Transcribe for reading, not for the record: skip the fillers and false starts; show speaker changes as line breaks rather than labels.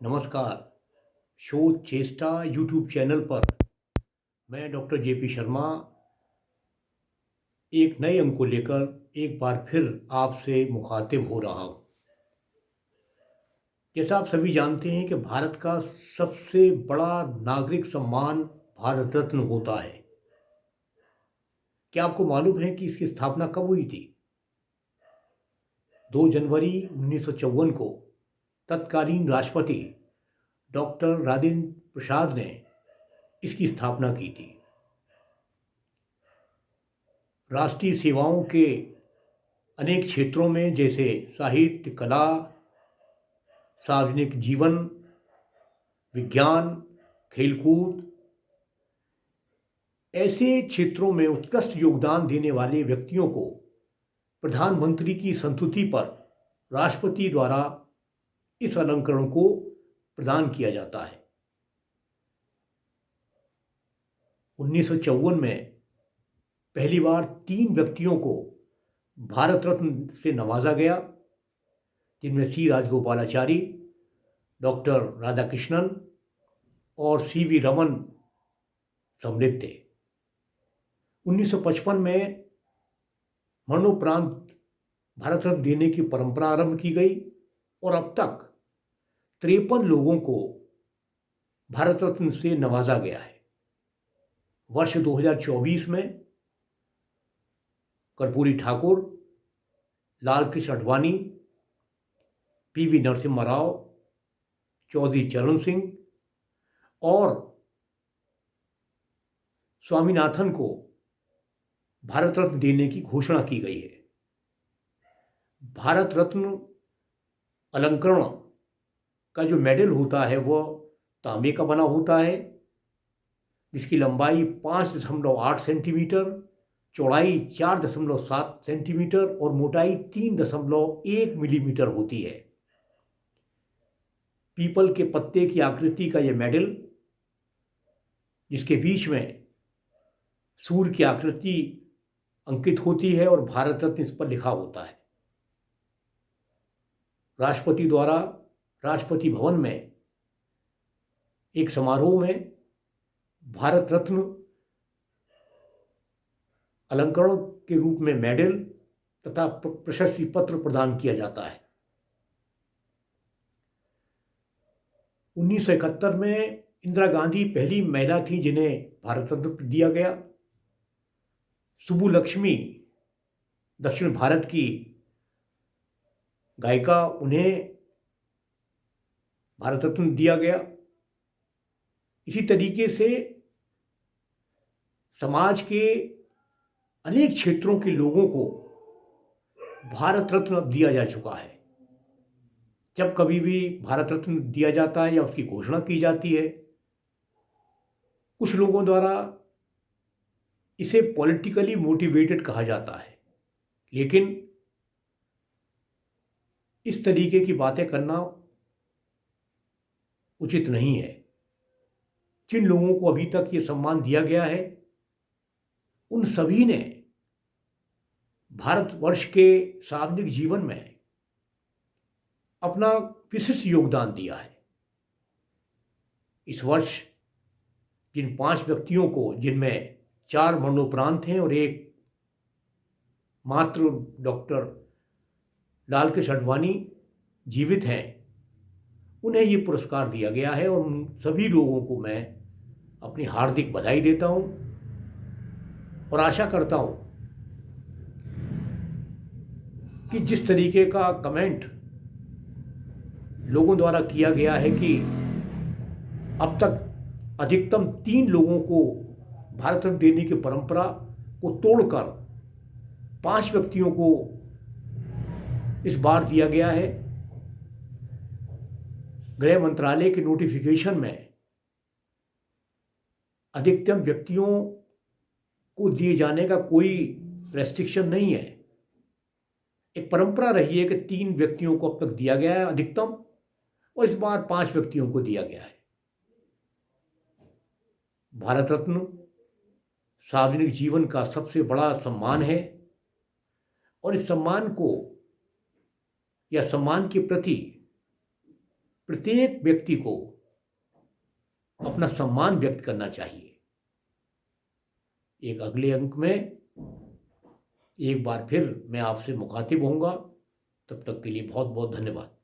नमस्कार। शो चेष्टा YouTube channel पर मैं डॉक्टर जेपी शर्मा एक नए अंक को लेकर एक बार फिर आपसे मुखातिब हो रहा हूँ। जैसा आप सभी जानते हैं कि भारत का सबसे बड़ा नागरिक सम्मान भारत रत्न होता है। क्या आपको मालूम है कि इसकी स्थापना कब हुई थी? 2 जनवरी 1954 को तत्कालीन राष्ट्रपति डॉक्टर राजेंद्र प्रसाद ने इसकी स्थापना की थी। राष्ट्रीय सेवाओं के अनेक क्षेत्रों में जैसे साहित्य, कला, सार्वजनिक जीवन, विज्ञान, खेलकूद, ऐसे क्षेत्रों में उत्कृष्ट योगदान देने वाले व्यक्तियों को प्रधानमंत्री की संस्तुति पर राष्ट्रपति द्वारा इस अलंकरण को प्रदान किया जाता है। 1954 में पहली बार 3 व्यक्तियों को भारत रत्न से नवाजा गया, जिनमें सी राजगोपालाचारी, डॉक्टर राधाकृष्णन और सीवी रमन सम्मिलित थे। 1955 में मरणोपरांत भारत रत्न देने की परंपरा आरंभ की गई और अब तक 53 लोगों को भारत रत्न से नवाजा गया है। वर्ष 2024 में कर्पूरी ठाकुर, लाल कृष्ण आडवाणी, पीवी नरसिम्हा राव, चौधरी चरण सिंह और स्वामीनाथन को भारत रत्न देने की घोषणा की गई है। भारत रत्न अलंकरण का जो मेडल होता है वह तांबे का बना होता है, जिसकी लंबाई 5.8 सेंटीमीटर, चौड़ाई 4.7 सेंटीमीटर और मोटाई 3.1 मिलीमीटर होती है। पीपल के पत्ते की आकृति का यह मेडल, जिसके बीच में सूर्य की आकृति अंकित होती है और भारत रत्न इस पर लिखा होता है। राष्ट्रपति द्वारा राष्ट्रपति भवन में एक समारोह में भारत रत्न अलंकरण के रूप में मेडल तथा प्रशस्ति पत्र प्रदान किया जाता है। 1971 में इंदिरा गांधी पहली महिला थी जिन्हें भारत रत्न दिया गया। सुब्बुलक्ष्मी दक्षिण भारत की गायिका, उन्हें भारत रत्न दिया गया। इसी तरीके से समाज के अनेक क्षेत्रों के लोगों को भारत रत्न अब दिया जा चुका है। जब कभी भी भारत रत्न दिया जाता है या उसकी घोषणा की जाती है, कुछ लोगों द्वारा इसे पॉलिटिकली मोटिवेटेड कहा जाता है, लेकिन इस तरीके की बातें करना उचित नहीं है। जिन लोगों को अभी तक ये सम्मान दिया गया है, उन सभी ने भारतवर्ष के सार्वजनिक जीवन में अपना विशिष्ट योगदान दिया है। इस वर्ष जिन 5 व्यक्तियों को, जिनमें 4 मरणोपरांत हैं और एक मात्र डॉक्टर लाल कृष्ण आडवाणी जीवित हैं, उन्हें ये पुरस्कार दिया गया है और उन सभी लोगों को मैं अपनी हार्दिक बधाई देता हूँ और आशा करता हूँ कि जिस तरीके का कमेंट लोगों द्वारा किया गया है कि अब तक अधिकतम 3 लोगों को भारत रत्न देने की परंपरा को तोड़कर 5 व्यक्तियों को इस बार दिया गया है। गृह मंत्रालय के नोटिफिकेशन में अधिकतम व्यक्तियों को दिए जाने का कोई रेस्ट्रिक्शन नहीं है। एक परंपरा रही है कि 3 व्यक्तियों को अब तक दिया गया है अधिकतम, और इस बार 5 व्यक्तियों को दिया गया है। भारत रत्न सार्वजनिक जीवन का सबसे बड़ा सम्मान है और इस सम्मान को या सम्मान के प्रति प्रत्येक व्यक्ति को अपना सम्मान व्यक्त करना चाहिए। एक अगले अंक में एक बार फिर मैं आपसे मुखातिब होऊंगा। तब तक के लिए बहुत बहुत धन्यवाद।